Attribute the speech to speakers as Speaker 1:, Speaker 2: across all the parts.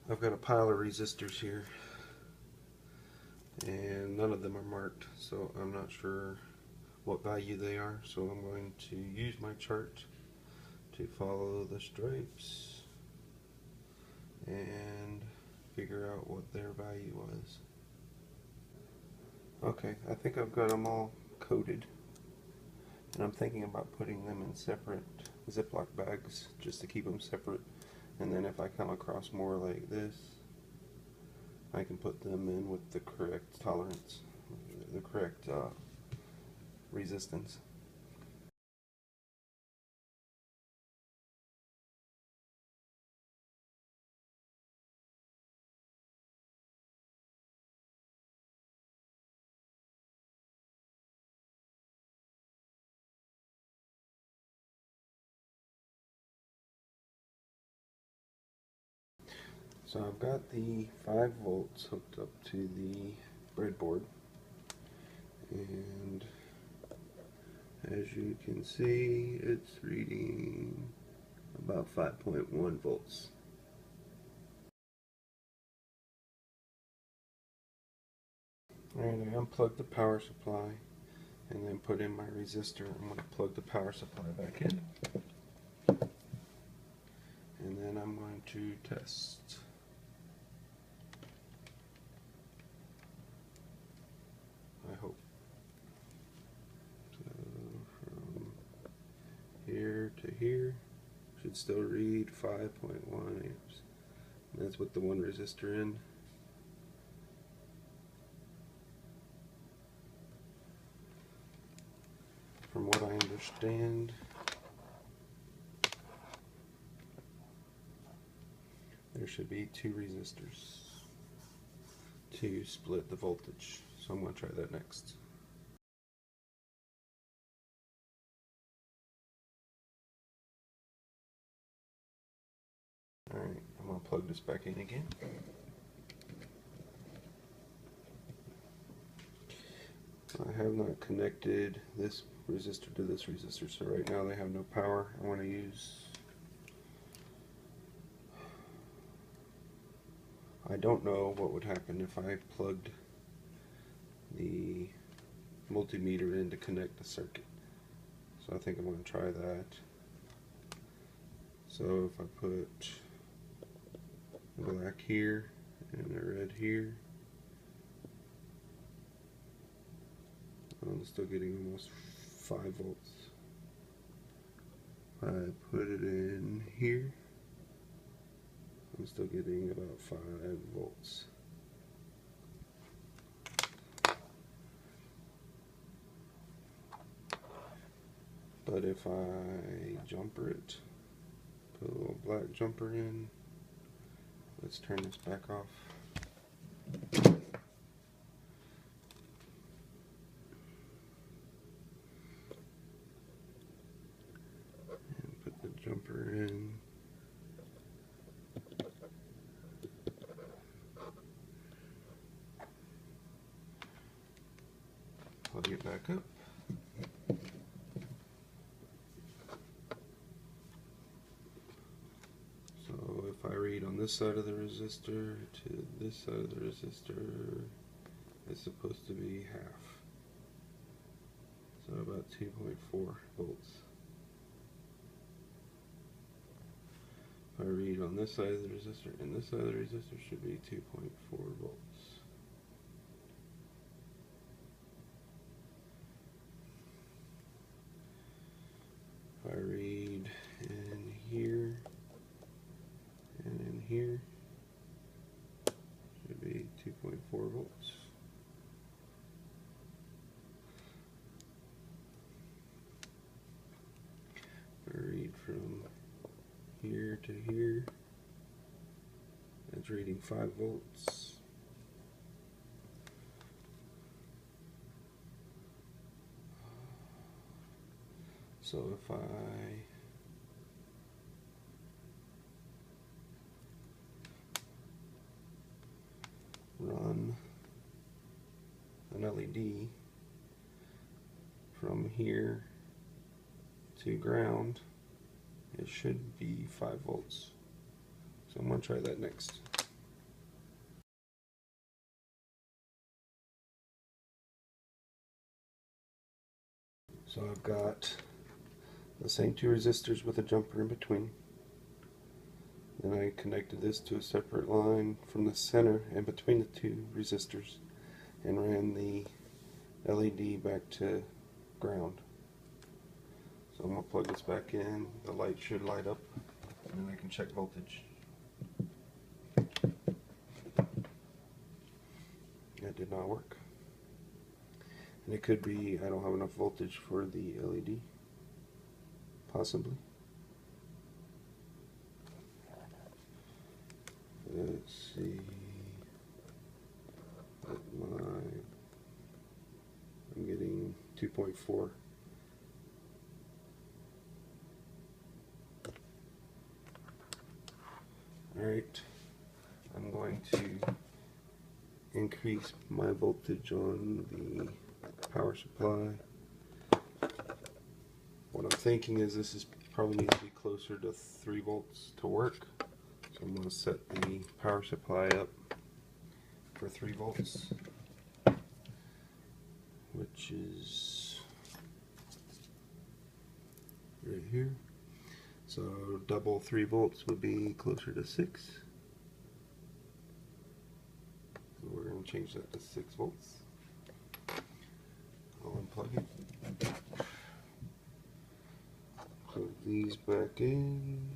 Speaker 1: I've got a pile of resistors here, and none of them are marked, so I'm not sure what value they are. So I'm going to use my chart to follow the stripes and figure out what their value was. Okay, I think I've got them all coded, and I'm thinking about putting them in separate Ziploc bags just to keep them separate, and then if I come across more like this, I can put them in with the correct tolerance, the correct resistance. So I've got the 5 volts hooked up to the breadboard, and as you can see, it's reading about 5.1 volts. Alright, I unplugged the power supply and then put in my resistor. I'm going to plug the power supply back in, and then I'm going to test. I hope. So from here to here should still read 5.1 amps. And that's with the one resistor in. From what I understand, there should be 2 resistors to split the voltage. So I'm going to try that next. Alright, I'm going to plug this back in again. I have not connected this resistor to this resistor, so right now they have no power. I want to use, I don't know what would happen if I plugged the multimeter in to connect the circuit. So I think I'm going to try that. So if I put a black here and a red here, I'm still getting almost 5 volts. If I put it in here, I'm still getting about 5 volts. But if I jumper it, put a little black jumper in, let's turn this back off. And put the jumper in. Plug it back up. So if I read on this side of the resistor to this side of the resistor, it's supposed to be half. So about 2.4 volts. If I read on this side of the resistor and this side of the resistor, should be 2.4 volts. If I read in here and in here, should be 2.4 volts. If I read from here to here, that's reading 5 volts. So if I run an LED from here to ground, it should be 5 volts. So I'm going to try that next. So I've got the same two resistors with a jumper in between. Then I connected this to a separate line from the center and between the two resistors and ran the LED back to ground. So I'm going to plug this back in, the light should light up, and then I can check voltage. That did not work. And it could be I don't have enough voltage for the LED, possibly. Let's see. I'm getting 2.4. Alright, I'm going to increase my voltage on the power supply. What I'm thinking is this is probably needs to be closer to 3 volts to work. So I'm going to set the power supply up for 3 volts, which is right here. So double 3 volts would be closer to 6. So we're going to change that to 6 volts. I'll unplug it. Plug these back in.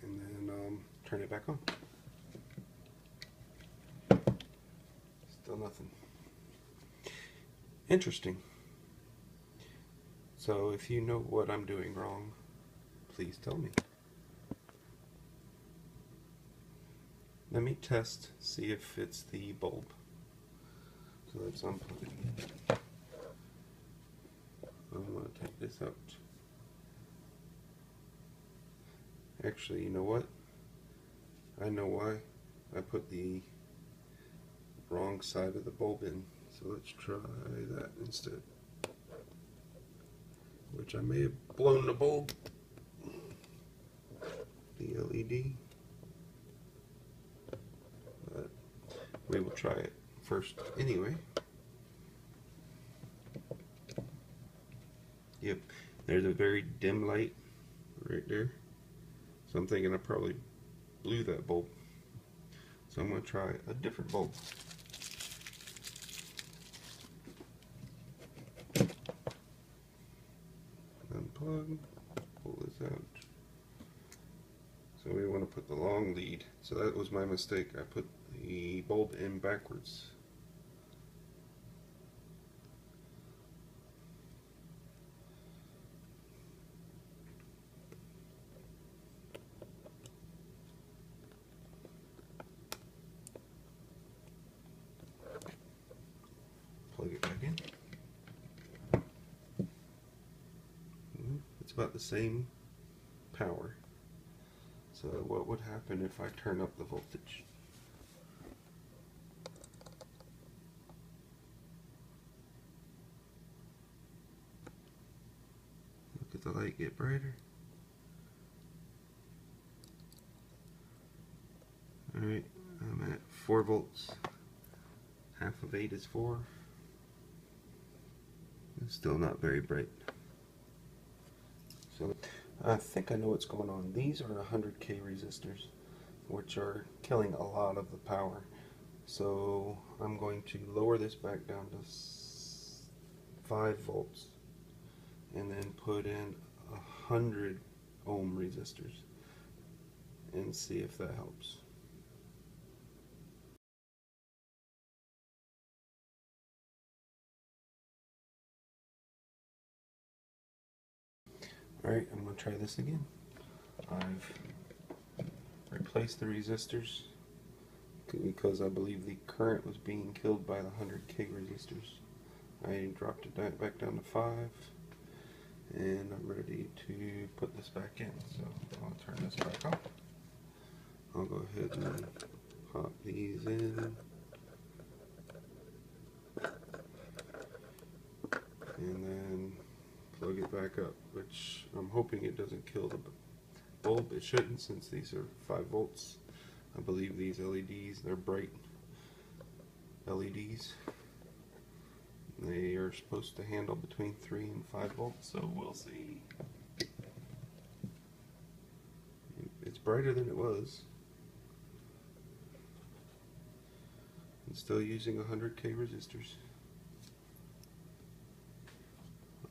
Speaker 1: And then turn it back on. Still nothing. Interesting. So if you know what I'm doing wrong, please tell me. Let me test, see if it's the bulb. So let's unplug it. I'm going to take this out. Actually, you know what? I know why. I put the wrong side of the bulb in. So let's try that instead. Which I may have blown the bulb. The LED. But we will try it first anyway. Yep, there's a very dim light right there. So I'm thinking I probably blew that bulb. So I'm going to try a different bulb. Unplug, pull this out. So we want to put the long lead. So that was my mistake. I put the bulb in backwards. Plug it back in. It's about the same power. So what would happen if I turn up the voltage? Look at the light get brighter. Alright, I'm at 4 volts. Half of 8 is 4. It's still not very bright. So I think I know what's going on. These are 100K resistors, which are killing a lot of the power. So I'm going to lower this back down to 5 volts and then put in 100 ohm resistors and see if that helps. Alright, I'm going to try this again. I've replaced the resistors because I believe the current was being killed by the 100K resistors. I dropped it back down to 5 and I'm ready to put this back in. So I'll turn this back off. I'll go ahead and pop these in. And then plug it back up, which I'm hoping it doesn't kill the bulb. It shouldn't, since these are 5 volts. I believe these LEDs, they're bright LEDs. They are supposed to handle between 3 and 5 volts, so we'll see. It's brighter than it was. I'm still using 100K resistors.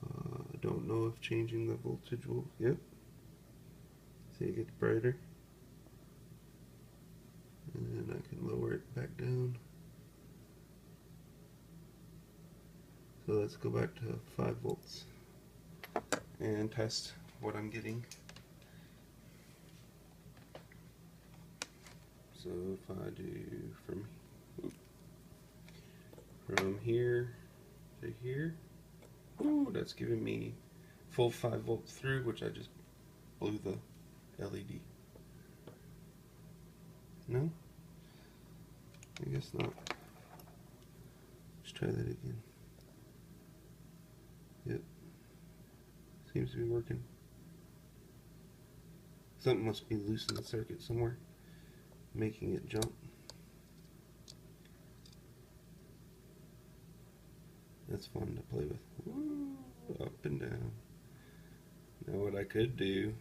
Speaker 1: I don't know if changing the voltage will, yep. See, it gets brighter. And then I can lower it back down. So let's go back to 5 volts and test what I'm getting. So if I do from here to here, ooh, that's giving me full 5 volts through, which I just blew the LED. No? I guess not. Let's try that again. Yep. Seems to be working. Something must be loose in the circuit somewhere, making it jump. That's fun to play with. Woo, up and down. Now what I could do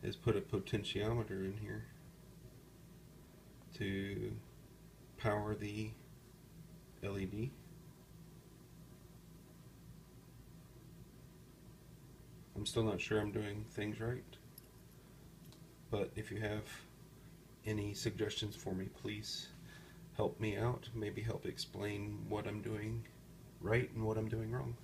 Speaker 1: is put a potentiometer in here to power the LED. I'm still not sure I'm doing things right, but if you have any suggestions for me, please help me out. Maybe help explain what I'm doing right and what I'm doing wrong.